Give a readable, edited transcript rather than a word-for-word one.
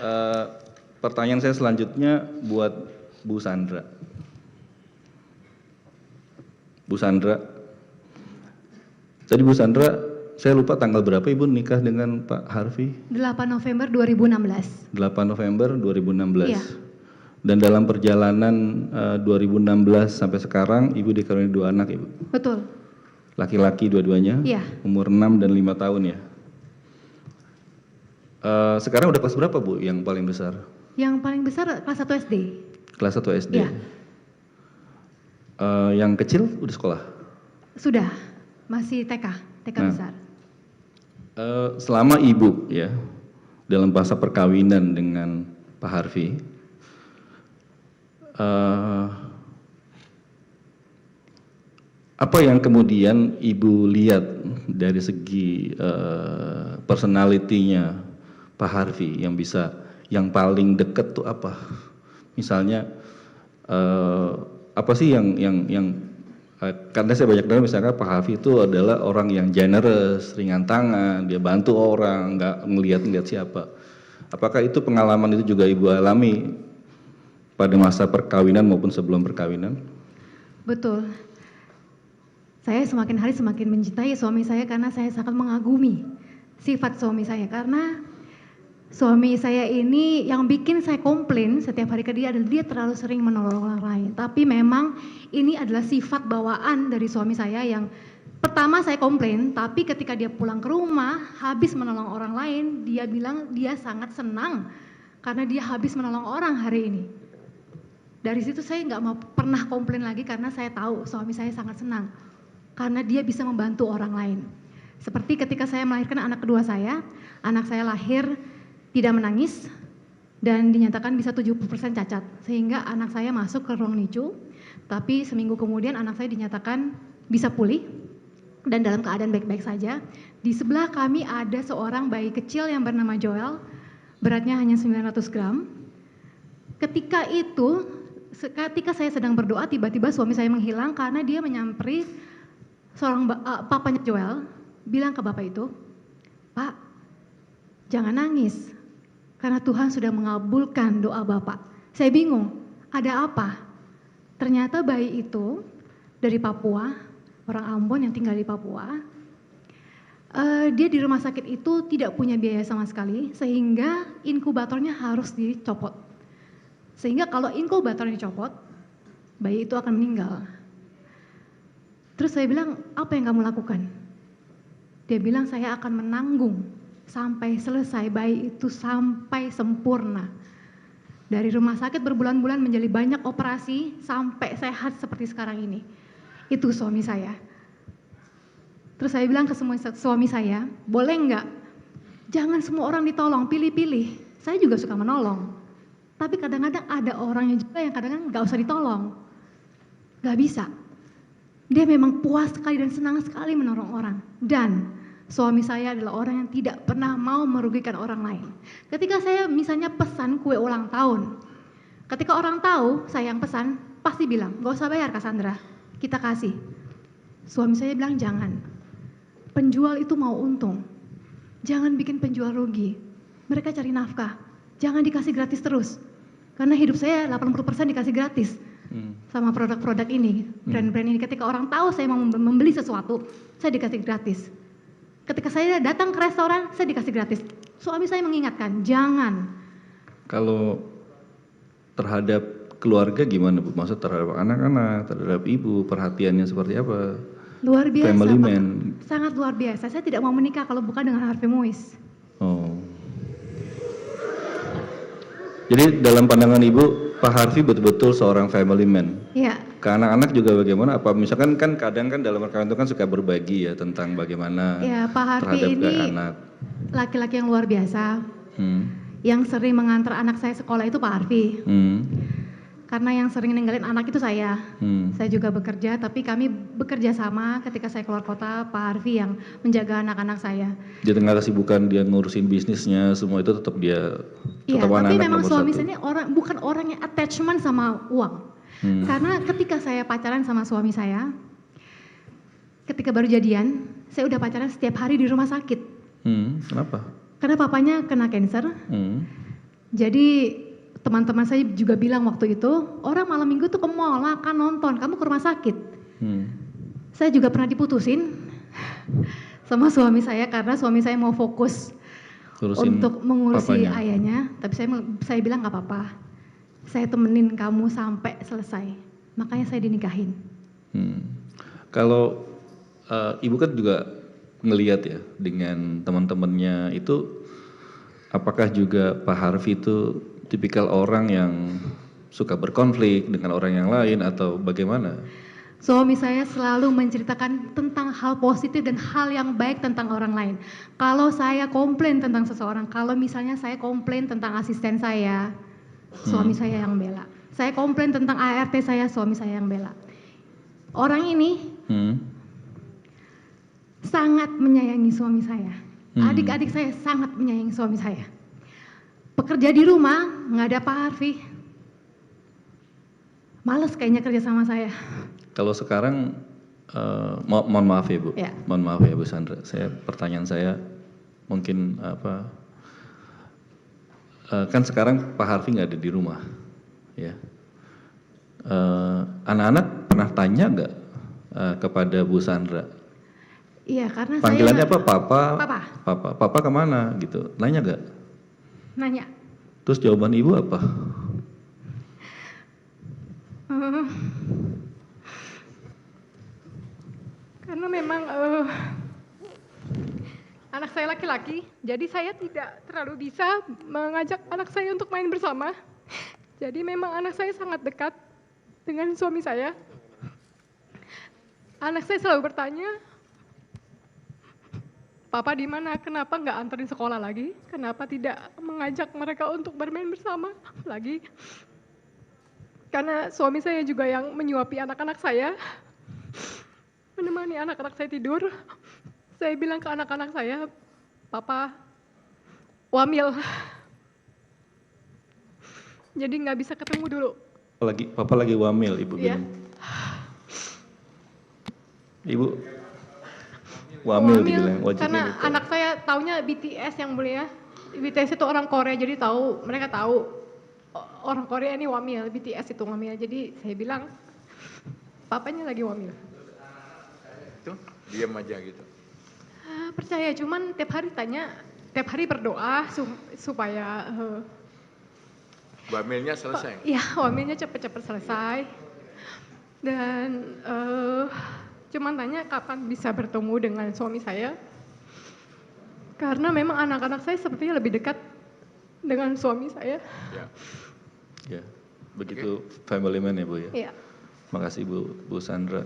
Eh, Pertanyaan saya selanjutnya buat Bu Sandra. Bu Sandra, tadi Bu Sandra, saya lupa tanggal berapa Ibu nikah dengan Pak Harvey? 8 November 2016. 8 November 2016. Iya. Dan dalam perjalanan 2016 sampai sekarang Ibu dikaruniai 2 anak Ibu? Betul. Laki-laki dua-duanya? Iya. Umur 6 dan 5 tahun ya? Sekarang udah kelas berapa Bu yang paling besar? Yang paling besar kelas 1 SD. Kelas 1 SD? Iya. Yang kecil udah sekolah? Sudah, masih TK besar. Selama Ibu ya, dalam masa perkawinan dengan Pak Harvey, apa yang kemudian Ibu lihat dari segi personality-nya Pak Harvey yang paling dekat tuh apa? Misalnya apa sih yang karena saya banyak dengar misalkan Pak Harvey itu adalah orang yang generous, ringan tangan, dia bantu orang, nggak ngelihat siapa. Apakah itu pengalaman itu juga Ibu alami pada masa perkawinan maupun sebelum perkawinan? Betul. Saya semakin hari semakin mencintai suami saya karena saya sangat mengagumi sifat suami saya. Karena suami saya ini yang bikin saya komplain setiap hari ke dia adalah dia terlalu sering menolong orang lain. Tapi memang ini adalah sifat bawaan dari suami saya yang pertama saya komplain, tapi ketika dia pulang ke rumah habis menolong orang lain, dia bilang dia sangat senang karena dia habis menolong orang hari ini. Dari situ saya nggak mau pernah komplain lagi karena saya tahu suami saya sangat senang karena dia bisa membantu orang lain. Seperti ketika saya melahirkan anak kedua saya, anak saya lahir tidak menangis dan dinyatakan bisa 70% cacat, sehingga anak saya masuk ke ruang NICU, tapi seminggu kemudian anak saya dinyatakan bisa pulih dan dalam keadaan baik-baik saja. Di sebelah kami ada seorang bayi kecil yang bernama Joel, beratnya hanya 900 gram. Ketika saya sedang berdoa, tiba-tiba suami saya menghilang karena dia menyamperi seorang papanya Joel, bilang ke bapak itu, "Pak, jangan nangis, karena Tuhan sudah mengabulkan doa Bapak." Saya bingung, ada apa? Ternyata bayi itu dari Papua, orang Ambon yang tinggal di Papua. Dia di rumah sakit itu tidak punya biaya sama sekali, sehingga inkubatornya harus dicopot. Sehingga kalau inkubatornya dicopot, bayi itu akan meninggal. Terus saya bilang, apa yang kamu lakukan? Dia bilang, saya akan menanggung sampai selesai bayi itu sampai sempurna. Dari rumah sakit berbulan-bulan menjadi banyak operasi sampai sehat seperti sekarang ini. Itu suami saya. Terus saya bilang ke semua suami saya, boleh enggak? Jangan semua orang ditolong, pilih-pilih. Saya juga suka menolong. Tapi kadang-kadang ada orangnya juga yang kadang-kadang nggak usah ditolong. Nggak bisa. Dia memang puas sekali dan senang sekali menolong orang. Dan suami saya adalah orang yang tidak pernah mau merugikan orang lain. Ketika saya misalnya pesan kue ulang tahun, ketika orang tahu saya yang pesan, pasti bilang, "Gak usah bayar Cassandra, kita kasih." Suami saya bilang, "Jangan. Penjual itu mau untung. Jangan bikin penjual rugi. Mereka cari nafkah. Jangan dikasih gratis terus. Karena hidup saya 80% dikasih gratis sama produk-produk ini, brand-brand ini. Ketika orang tahu saya mau membeli sesuatu, saya dikasih gratis. Ketika saya datang ke restoran, saya dikasih gratis." Suami saya mengingatkan, jangan. Kalau terhadap keluarga gimana Bu? Maksud terhadap anak-anak, terhadap ibu, perhatiannya seperti apa? Luar biasa, Family Pak. man. Sangat luar biasa. Saya tidak mau menikah kalau bukan dengan Harvey Muiz. Oh. Jadi dalam pandangan Ibu, Pak Harvey betul-betul seorang family man. Iya. Ke anak-anak juga bagaimana? Apa misalkan kan kadang kan dalam perkawinan itu kan suka berbagi ya tentang bagaimana Ya, Pak Harvey terhadap ini anak. laki-laki yang luar biasa. Yang sering mengantar anak saya sekolah itu Pak Harvey. Karena yang sering ninggalin anak itu saya. Saya juga bekerja, tapi kami bekerja sama ketika saya keluar kota, Pak Harvey yang menjaga anak-anak saya. Di tengah kesibukan dia ngurusin bisnisnya, semua itu tetap dia Iya, tetap tapi anak-anak memang nomor suami satu. saya ini bukan orang yang attachment sama uang. Karena ketika saya pacaran sama suami saya, ketika baru jadian, saya udah pacaran setiap hari di rumah sakit. Kenapa? Karena papanya kena cancer. Jadi teman-teman saya juga bilang waktu itu, orang malam minggu tuh ke mall, makan, nonton, kamu ke rumah sakit. Saya juga pernah diputusin sama suami saya karena suami saya mau fokus Urusin untuk mengurusi papanya. ayahnya, tapi saya bilang nggak apa-apa, saya temenin kamu sampai selesai. Makanya saya dinikahin. Kalau ibu kan juga ngelihat ya dengan teman-temannya itu, apakah juga Pak Harvey itu tipikal orang yang suka berkonflik dengan orang yang lain atau bagaimana? Suami saya selalu menceritakan tentang hal positif dan hal yang baik tentang orang lain. Kalau saya komplain tentang seseorang, kalau misalnya saya komplain tentang asisten saya, suami saya yang bela. Saya komplain tentang ART saya, suami saya yang bela. Orang ini sangat menyayangi suami saya. Adik-adik saya sangat menyayangi suami saya. Pekerja di rumah, nggak ada Pak Harvey. Males kayaknya kerja sama saya. Kalau sekarang, mohon maaf ya Bu, Ya. mohon maaf ya Bu Sandra, pertanyaan saya mungkin kan sekarang Pak Harvey nggak ada di rumah, ya. Anak-anak pernah tanya nggak kepada Bu Sandra? Iya, karena Panggilannya saya apa? Papa? Papa. Papa kemana gitu? Nanya nggak? nanya. Terus jawaban ibu apa? Eh, karena memang anak saya laki-laki, jadi saya tidak terlalu bisa mengajak anak saya untuk main bersama. Jadi memang anak saya sangat dekat dengan suami saya. Anak saya selalu bertanya, Papa di mana? Kenapa nggak anterin sekolah lagi? Kenapa tidak mengajak mereka untuk bermain bersama lagi? Karena suami saya juga yang menyuapi anak-anak saya, menemani anak-anak saya tidur. Saya bilang ke anak-anak saya, Papa wamil. Jadi nggak bisa ketemu dulu. Papa lagi wamil, ibu Iya. bilang. Ibu wamil dibilang, karena wajibnya gitu. anak saya taunya BTS yang mulia. BTS itu orang Korea, jadi mereka tahu orang Korea ini wamil, BTS itu wamil. Jadi saya bilang, papanya lagi wamil. Itu diam aja gitu. Percaya, cuman tiap hari tanya, tiap hari berdoa supaya Wamilnya selesai. ya wamilnya cepet-cepet selesai. Dan cuman tanya kapan bisa bertemu dengan suami saya. Karena memang anak-anak saya sepertinya lebih dekat dengan suami saya. Ya. Ya, begitu family man ya Bu ya. Iya. Makasih Bu Sandra.